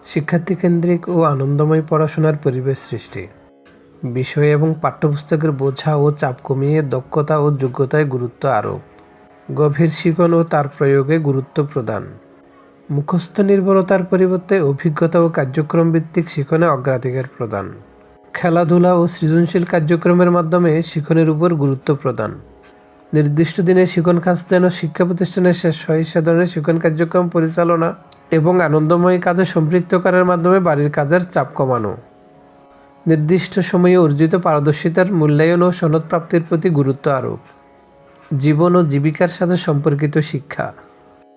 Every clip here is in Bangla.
শিক্ষার্থী কেন্দ্রিক ও আনন্দময় পড়াশোনার পরিবেশ সৃষ্টি, বিষয় এবং পাঠ্যপুস্তকের বোঝা ও চাপ কমিয়ে দক্ষতা ও যোগ্যতায় গুরুত্ব আরোপ, গভীর শিখন ও তার প্রয়োগে গুরুত্ব প্রদান, মুখস্থ নির্ভরতার পরিবর্তে অভিজ্ঞতা ও কার্যক্রম ভিত্তিক শিখনে অগ্রাধিকার প্রদান, খেলাধুলা ও সৃজনশীল কার্যক্রমের মাধ্যমে শিখনের উপর গুরুত্ব প্রদান, নির্দিষ্ট দিনে শিখন কাজ যেন শিক্ষা প্রতিষ্ঠানে শেষ হয় সে ধরনের শিখন কার্যক্রম পরিচালনা এবং আনন্দময় কাজে সম্পৃক্ত করার মাধ্যমে বাড়ির কাজের চাপ কমানো, নির্দিষ্ট সময়ে অর্জিত পারদর্শিতার মূল্যায়ন ও সনদ প্রাপ্তির প্রতি গুরুত্ব আরোপ, জীবন ও জীবিকার সাথে সম্পর্কিত শিক্ষা,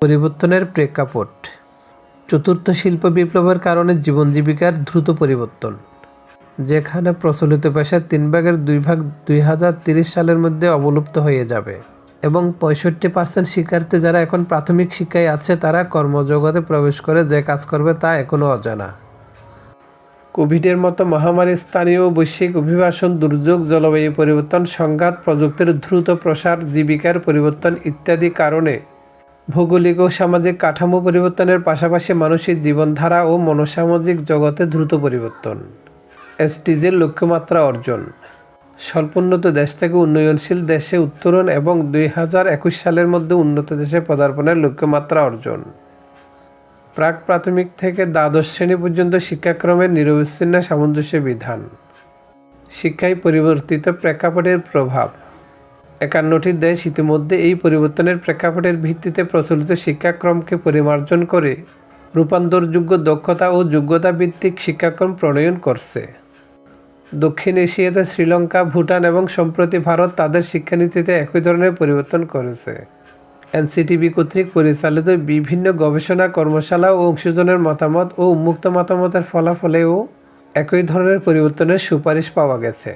পরিবর্তনের প্রেক্ষাপট, চতুর্থ শিল্প বিপ্লবের কারণে জীবন জীবিকার দ্রুত পরিবর্তন, যেখানে প্রচলিত পেশার 3/2 2030 সালের মধ্যে অবলুপ্ত হয়ে যাবে এবং 65% শিক্ষার্থী যারা এখন প্রাথমিক শিক্ষায় আছে তারা কর্মজগতে প্রবেশ করে যে কাজ করবে তা এখনও অজানা, কোভিডের মতো মহামারী, স্থানীয় বৈশ্বিক অভিবাসন, দুর্যোগ, জলবায়ু পরিবর্তন, সংঘাত, প্রযুক্তির দ্রুত প্রসার, জীবিকার পরিবর্তন ইত্যাদি কারণে ভৌগোলিক ও সামাজিক কাঠামো পরিবর্তনের পাশাপাশি মানসিক জীবনধারা ও মনোসামাজিক জগতে দ্রুত পরিবর্তন। এসডিজির লক্ষ্যমাত্রা অর্জন, স্বল্পোন্নত দেশ থেকে উন্নয়নশীল দেশে উত্তরণ এবং 2021 সালের মধ্যে উন্নত দেশে পদার্পণের লক্ষ্যমাত্রা অর্জন। প্রাক প্রাথমিক থেকে দ্বাদশ শ্রেণী পর্যন্ত শিক্ষাক্রমের নিরবচ্ছিন্ন সামঞ্জস্য বিধান, শিক্ষায় পরিবর্তিত প্রেক্ষাপটের প্রভাব। 51টি দেশ ইতিমধ্যে এই পরিবর্তনের প্রেক্ষাপটের ভিত্তিতে প্রচলিত শিক্ষাক্রমকে পরিমার্জন করে রূপান্তরযোগ্য দক্ষতা ও যোগ্যতা ভিত্তিক শিক্ষাক্রম প্রণয়ন করছে। দক্ষিণ এশিয়াতে শ্রীলঙ্কা, ভুটান এবং সম্প্রতি ভারত তাদের শিক্ষানীতিতে একই ধরনের পরিবর্তন করেছে। এনসিটিবি কর্তৃক পরিচালিত বিভিন্ন গবেষণা, কর্মশালা ও অংশজনের মতামত ও উন্মুক্ত মতামতের ফলাফলেও একই ধরনের পরিবর্তনের সুপারিশ পাওয়া গেছে।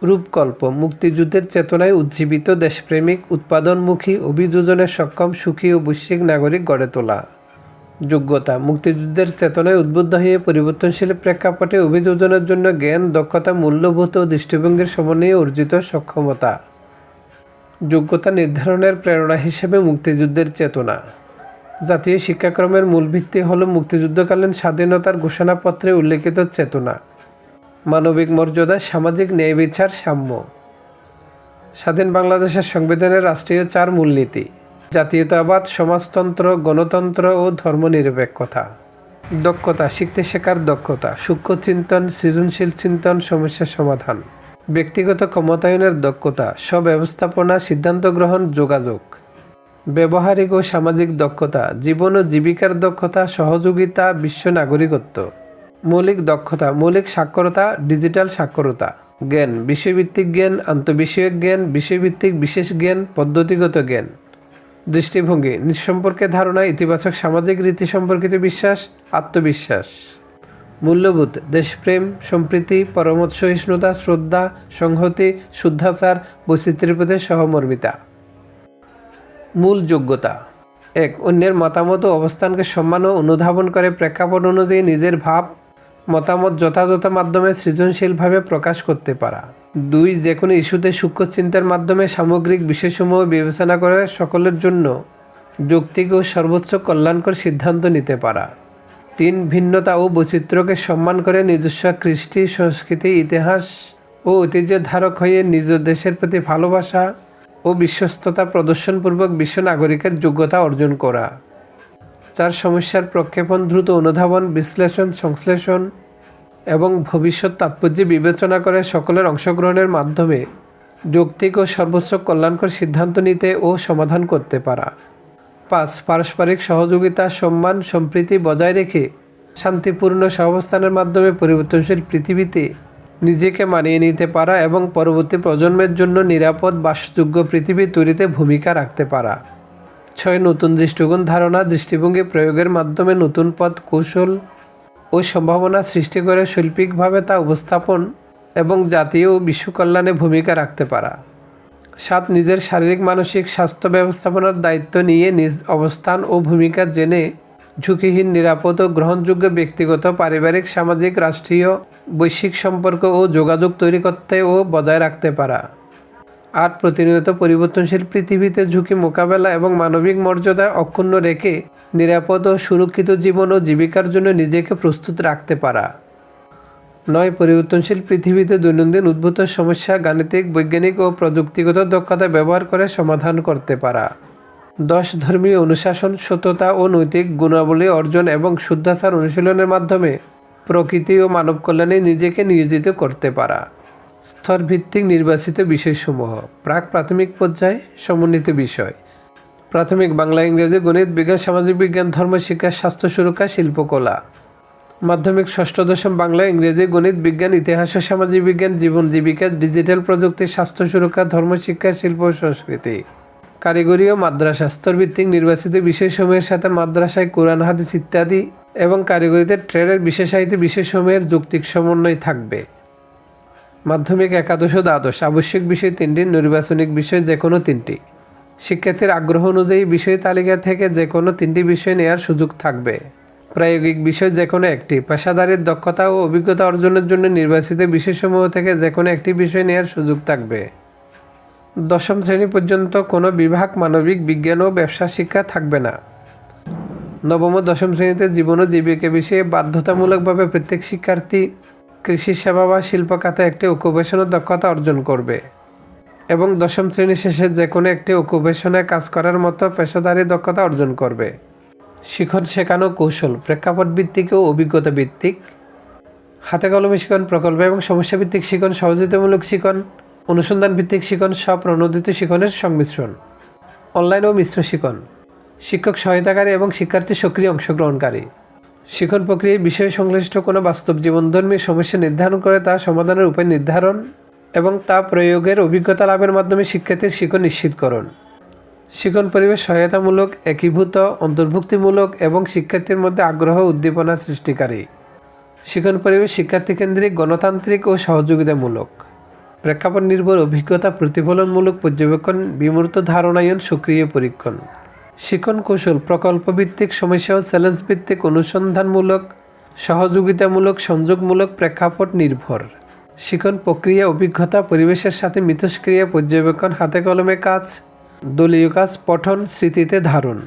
রূপকল্প, মুক্তিযুদ্ধের চেতনায় উজ্জীবিত দেশপ্রেমিক, উৎপাদনমুখী, অভিযোজনে সক্ষম, সুখী ও বৈশ্বিক নাগরিক গড়ে তোলা। যোগ্যতা, মুক্তিযুদ্ধের চেতনায় উদ্বুদ্ধ হয়ে পরিবর্তনশীল প্রেক্ষাপটে অভিযোজনের জন্য জ্ঞান, দক্ষতা, মূল্যবোধ ও দৃষ্টিভঙ্গির সমন্বয়ে অর্জিত সক্ষমতা। যোগ্যতা নির্ধারণের প্রেরণা হিসেবে মুক্তিযুদ্ধের চেতনা। জাতীয় শিক্ষাক্রমের মূল ভিত্তি হল মুক্তিযুদ্ধকালীন স্বাধীনতার ঘোষণাপত্রে উল্লেখিত চেতনা, মানবিক মর্যাদা, সামাজিক ন্যায় বিচার, সাম্য। স্বাধীন বাংলাদেশের সংবিধানের রাষ্ট্রীয় 4 মূলনীতি: জাতীয়তাবাদ, সমাজতন্ত্র, গণতন্ত্র ও ধর্মনিরপেক্ষতা। দক্ষতা, শিখতে শেখার দক্ষতা, সূক্ষ্ম চিন্তন, সৃজনশীল চিন্তন, সমস্যা সমাধান। ব্যক্তিগত ক্ষমতায়নের দক্ষতা, স্ব-ব্যবস্থাপনা, সিদ্ধান্ত গ্রহণ, যোগাযোগ। ব্যবহারিক ও সামাজিক দক্ষতা, জীবন ও জীবিকার দক্ষতা, সহযোগিতা, বিশ্ব নাগরিকত্ব। মৌলিক দক্ষতা, মৌলিক সাক্ষরতা, ডিজিটাল সাক্ষরতা। জ্ঞান, বিষয়ভিত্তিক জ্ঞান, আন্তঃবিষয়ক জ্ঞান, বিষয়ভিত্তিক বিশেষ জ্ঞান, পদ্ধতিগত জ্ঞান। দৃষ্টিভঙ্গি, নিঃসম্পর্কে ধারণা, ইতিবাচক সামাজিক রীতি সম্পর্কিত বিশ্বাস, আত্মবিশ্বাস। মূল্যবোধ, দেশপ্রেম, সম্প্রীতি, পরমত সহিষ্ণুতা, শ্রদ্ধা, সংহতি, শুদ্ধাচার, বৈচিত্র্যের প্রতি সহমর্মিতা। মূল যোগ্যতা: 1. অন্যের মতামত ও অবস্থানকে সম্মান ও অনুধাবন করে প্রেক্ষাপট অনুযায়ী নিজের ভাব, মতামত যথাযথ মাধ্যমে সৃজনশীলভাবে প্রকাশ করতে পারা। 2. যে কোনো ইস্যুতে সূক্ষ্ম চিন্তার মাধ্যমে সামগ্রিক বিষয়সমূহ বিবেচনা করে সকলের জন্য যৌক্তিক ও সর্বোচ্চ কল্যাণকর সিদ্ধান্ত নিতে পারা। 3. ভিন্নতা ও বৈচিত্র্যকে সম্মান করে নিজস্ব কৃষ্টি, সংস্কৃতি, ইতিহাস ও ঐতিহ্যের ধারক হয়ে নিজ দেশের প্রতি ভালোবাসা ও বিশ্বস্ততা প্রদর্শনপূর্বক বিশ্ব নাগরিকের যোগ্যতা অর্জন করা। 4. সমস্যার প্রক্ষেপণ, দ্রুত অনুধাবন, বিশ্লেষণ, সংশ্লেষণ এবং ভবিষ্যৎ তাৎপর্য বিবেচনা করে সকলের অংশগ্রহণের মাধ্যমে যৌক্তিক ও সর্বোচ্চ কল্যাণকর সিদ্ধান্ত নিতে ও সমাধান করতে পারা। 5. পারস্পরিক সহযোগিতা, সম্মান, সম্প্রীতি বজায় রেখে শান্তিপূর্ণ সহাবস্থানের মাধ্যমে পরিবর্তনশীল পৃথিবীতে নিজেকে মানিয়ে নিতে পারা এবং পরবর্তী প্রজন্মের জন্য নিরাপদ বাসযোগ্য পৃথিবী তৈরিতে ভূমিকা রাখতে পারা। 6. নতুন দৃষ্টিকোণ, ধারণা, দৃষ্টিভঙ্গি প্রয়োগের মাধ্যমে নতুন পথ, কৌশল ও সম্ভাবনা সৃষ্টি করে শৈল্পিকভাবে তা উপস্থাপন এবং জাতীয় ও বিশ্ব কল্যাণে ভূমিকা রাখতে পারা। 7. নিজের শারীরিক মানসিক স্বাস্থ্য ব্যবস্থাপনার দায়িত্ব নিয়ে নিজ অবস্থান ও ভূমিকা জেনে ঝুঁকিহীন, নিরাপদ ও গ্রহণযোগ্য ব্যক্তিগত, পারিবারিক, সামাজিক, রাষ্ট্রীয়, বৈশ্বিক সম্পর্ক ও যোগাযোগ তৈরি করতে ও বজায় রাখতে পারা। 8. প্রতিনিয়ত পরিবর্তনশীল পৃথিবীতে ঝুঁকি মোকাবেলা এবং মানবিক মর্যাদা অক্ষুণ্ণ রেখে নিরাপদ ও সুরক্ষিত জীবন ও জীবিকার জন্য নিজেকে প্রস্তুত রাখতে পারা। 9 পরিবর্তনশীল পৃথিবীতে দৈনন্দিন উদ্ভূত সমস্যা গাণিতিক, বৈজ্ঞানিক ও প্রযুক্তিগত দক্ষতা ব্যবহার করে সমাধান করতে পারা। 10 ধর্মীয় অনুশাসন, সততা ও নৈতিক গুণাবলী অর্জন এবং শুদ্ধাচার অনুশীলনের মাধ্যমে প্রকৃতি ও মানব কল্যাণে নিজেকে নিয়োজিত করতে পারা। স্তরভিত্তিক নির্বাচিত বিষয়সমূহ: প্রাথমিক পর্যায়ে সমন্বিত বিষয়: প্রাথমিক বাংলা, ইংরেজি, গণিত, বিজ্ঞান, সামাজিক বিজ্ঞান, ধর্ম, শিক্ষা, স্বাস্থ্য সুরক্ষা, শিল্পকলা। মাধ্যমিক ষষ্ঠ দশম বাংলা, ইংরেজি, গণিত, বিজ্ঞান, ইতিহাস ও সামাজিক বিজ্ঞান, জীবন জীবিকা, ডিজিটাল প্রযুক্তি, স্বাস্থ্য সুরক্ষা, ধর্ম, শিক্ষা, শিল্প ও সংস্কৃতি। কারিগরি ও মাদ্রাসা: স্তরভিত্তিক নির্বাচিত বিষয়সমূহের সাথে মাদ্রাসায় কোরআন, হাদিস ইত্যাদি এবং কারিগরিতে ট্রেডের বিশেষায়িত বিষয়সমূহের যৌক্তিক সমন্বয় থাকবে। মাধ্যমিক একাদশ ও দ্বাদশ: আবশ্যিক বিষয় 3টি, নির্বাচনিক বিষয় যে কোনো 3টি। শিক্ষার্থীর আগ্রহ অনুযায়ী বিষয় তালিকা থেকে যে কোনো 3টি বিষয় নেওয়ার সুযোগ থাকবে। প্রায়োগিক বিষয় যে কোনো 1টি। পেশাদারির দক্ষতা ও অভিজ্ঞতা অর্জনের জন্য নির্বাচিত বিষয়সমূহ থেকে যে কোনো 1টি বিষয় নেওয়ার সুযোগ থাকবে। দশম শ্রেণী পর্যন্ত কোনো বিভাগ মানবিক, বিজ্ঞান ও ব্যবসা শিক্ষা থাকবে না। নবম ও দশম শ্রেণীতে জীবন ও জীবিকা বিষয়ে বাধ্যতামূলকভাবে প্রত্যেক শিক্ষার্থী কৃষি, সেবা বা শিল্প খাতে একটি অকুপেশনাল দক্ষতা অর্জন করবে এবং দশম শ্রেণী শেষে যে কোনো একটি অকুপেশনে কাজ করার মতো পেশাদারি দক্ষতা অর্জন করবে। শিখন শেখানো কৌশল: প্রেক্ষাপট ভিত্তিক ও অভিজ্ঞতা ভিত্তিক। হাতে কলমে শিখন, প্রকল্প এবং সমস্যা ভিত্তিক শিখন, সহযোগিতামূলক শিখন, অনুসন্ধান ভিত্তিক শিখন, স্বপ্রণোদিত শিখনের সংমিশ্রণ। অনলাইন ও মিশ্র শিখন: শিক্ষক সহায়তাকারী এবং শিক্ষার্থী সক্রিয় অংশগ্রহণকারী। শিখন প্রক্রিয়ায় বিষয় সংশ্লিষ্ট কোনো বাস্তব জীবনধর্মী সমস্যা নির্ধারণ করে তা সমাধানের উপায় নির্ধারণ এবং তা প্রয়োগের অভিজ্ঞতা লাভের মাধ্যমে শিক্ষার্থীর শিখন নিশ্চিতকরণ। শিখন পরিবেশ সহায়তামূলক, একীভূত, অন্তর্ভুক্তিমূলক এবং শিক্ষার্থীর মধ্যে আগ্রহ উদ্দীপনা সৃষ্টিকারী। শিখন পরিবেশ শিক্ষার্থী কেন্দ্রিক, গণতান্ত্রিক ও সহযোগিতামূলক। প্রেক্ষাপট নির্ভর অভিজ্ঞতা, প্রতিফলনমূলক পর্যবেক্ষণ, বিমূর্ত ধারণায়ন, সক্রিয় পরীক্ষণ। শিখন কৌশল: প্রকল্প ভিত্তিক, সমস্যা ও চ্যালেঞ্জ ভিত্তিক, অনুসন্ধানমূলক, সহযোগিতামূলক, সংযোগমূলক, প্রেক্ষাপট নির্ভর। শিখন প্রক্রিয়া: অভিজ্ঞতা, পরিবেশের সাথে মিথস্ক্রিয়া, পর্যবেক্ষণ, হাতে কলমে কাজ, দলীয় কাজ, পঠন, স্মৃতিতে ধারণ।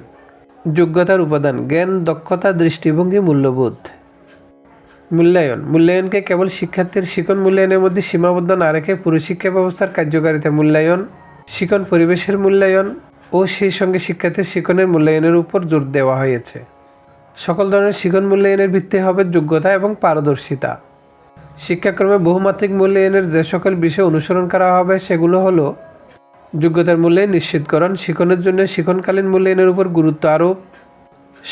যোগ্যতার উপাদান: জ্ঞান, দক্ষতা, দৃষ্টিভঙ্গি, মূল্যবোধ। মূল্যায়ন: মূল্যায়নকে কেবল শিক্ষার্থীর শিখন মূল্যায়নের মধ্যে সীমাবদ্ধ না রেখে পুরো শিক্ষা ব্যবস্থার কার্যকারিতা মূল্যায়ন, শিখন পরিবেশের মূল্যায়ন ও সেই সঙ্গে শিক্ষার্থীর শিখনের মূল্যায়নের উপর জোর দেওয়া হয়েছে। সকল ধরনের শিখন মূল্যায়নের ভিত্তি হবে যোগ্যতা এবং পারদর্শিতা। শিক্ষাক্রমে বহুমাত্রিক মূল্যায়নের যে সকল বিষয় অনুসরণ করা হবে সেগুলো হলো: যোগ্যতার মূল্যায়ন নিশ্চিতকরণ, শিখনের জন্য শিখনকালীন মূল্যায়নের উপর গুরুত্ব আরোপ,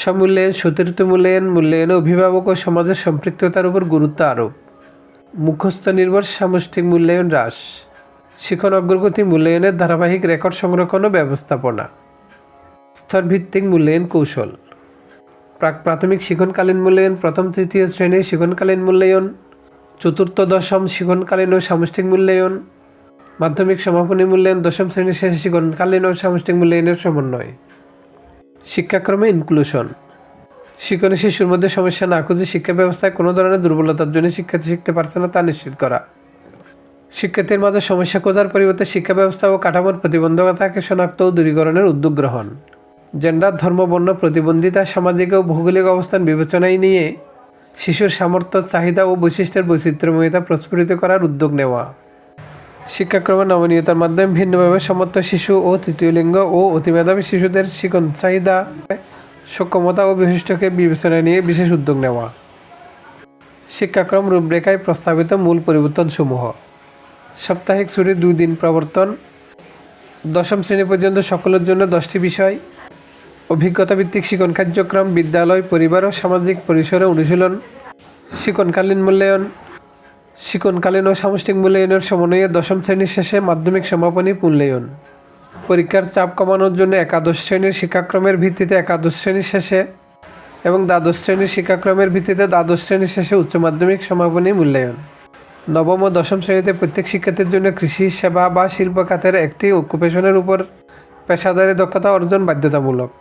সমূল্যায়ন, সতীর্থ মূল্যায়ন, মূল্যায়নে অভিভাবক ও সমাজের সম্পৃক্ততার উপর গুরুত্ব আরোপ, মুখস্থ নির্ভর সামষ্টিক মূল্যায়ন হ্রাস, শিখন অগ্রগতি মূল্যায়নের ধারাবাহিক রেকর্ড সংরক্ষণ ও ব্যবস্থাপনা। স্তরভিত্তিক মূল্যায়ন কৌশল: প্রাথমিক শিখনকালীন মূল্যায়ন, প্রথম তৃতীয় শ্রেণীর শিখনকালীন মূল্যায়ন, চতুর্থ দশম শিখনকালীন ও সামষ্টিক মূল্যায়ন, মাধ্যমিক সমাপনী মূল্যায়ন, দশম শ্রেণীর শেষে শিখনকালীন ও সামষ্টিক মূল্যায়নের সমন্বয়। শিক্ষাক্রমে ইনক্লুশন: শিখনে শিশুর মধ্যে সমস্যা না খুঁজে শিক্ষা ব্যবস্থায় কোনো ধরনের দুর্বলতার জন্য শিক্ষার্থী শিখতে পারছে না তা নিশ্চিত করা। শিক্ষার্থীর মাঝে সমস্যা খোঁজার পরিবর্তে শিক্ষা ব্যবস্থা ও কাঠামোর প্রতিবন্ধকতাকে শনাক্ত ও দূরীকরণের উদ্যোগ গ্রহণ। জেন্ডার, ধর্ম, বর্ণ প্রতিবন্ধিতা, সামাজিক ও ভৌগোলিক অবস্থান বিবেচনায় নিয়ে শিশুর সামর্থ্য, চাহিদা ও বৈশিষ্ট্যের বৈচিত্র্যময়তা প্রস্ফুটিত করার উদ্যোগ নেওয়া। শিক্ষাক্রমে নমনীয়তার মাধ্যমে ভিন্নভাবে সমর্থ শিশু ও তৃতীয় লিঙ্গ ও অতিমেধাবী শিশুদের শিখন চাহিদা, সক্ষমতা ও বৈশিষ্ট্যকে বিবেচনায় নিয়ে বিশেষ উদ্যোগ নেওয়া। শিক্ষাক্রম রূপরেখায় প্রস্তাবিত মূল পরিবর্তনসমূহ: সাপ্তাহিক ছুটি 2 দিন প্রবর্তন, দশম শ্রেণী পর্যন্ত সকলের জন্য 10টি বিষয়, অভিজ্ঞতা ভিত্তিক শিখন কার্যক্রম, বিদ্যালয়, পরিবার ও সামাজিক পরিসরে অনুশীলন, শিখনকালীন মূল্যায়ন, শিখনকালীন ও সামষ্টিক মূল্যায়নের সমন্বয়ে দশম শ্রেণীর শেষে মাধ্যমিক সমাপনী মূল্যায়ন। পরীক্ষার চাপ কমানোর জন্য একাদশ শ্রেণীর শিক্ষাক্রমের ভিত্তিতে একাদশ শ্রেণীর শেষে এবং দ্বাদশ শ্রেণীর শিক্ষাক্রমের ভিত্তিতে দ্বাদশ শ্রেণীর শেষে উচ্চ মাধ্যমিক সমাপনী মূল্যায়ন। নবম ও দশম শ্রেণীতে প্রত্যেক শিক্ষার্থীর জন্য কৃষি, সেবা বা শিল্প খাতের একটি অকুপেশনের উপর পেশাদারি দক্ষতা অর্জন বাধ্যতামূলক।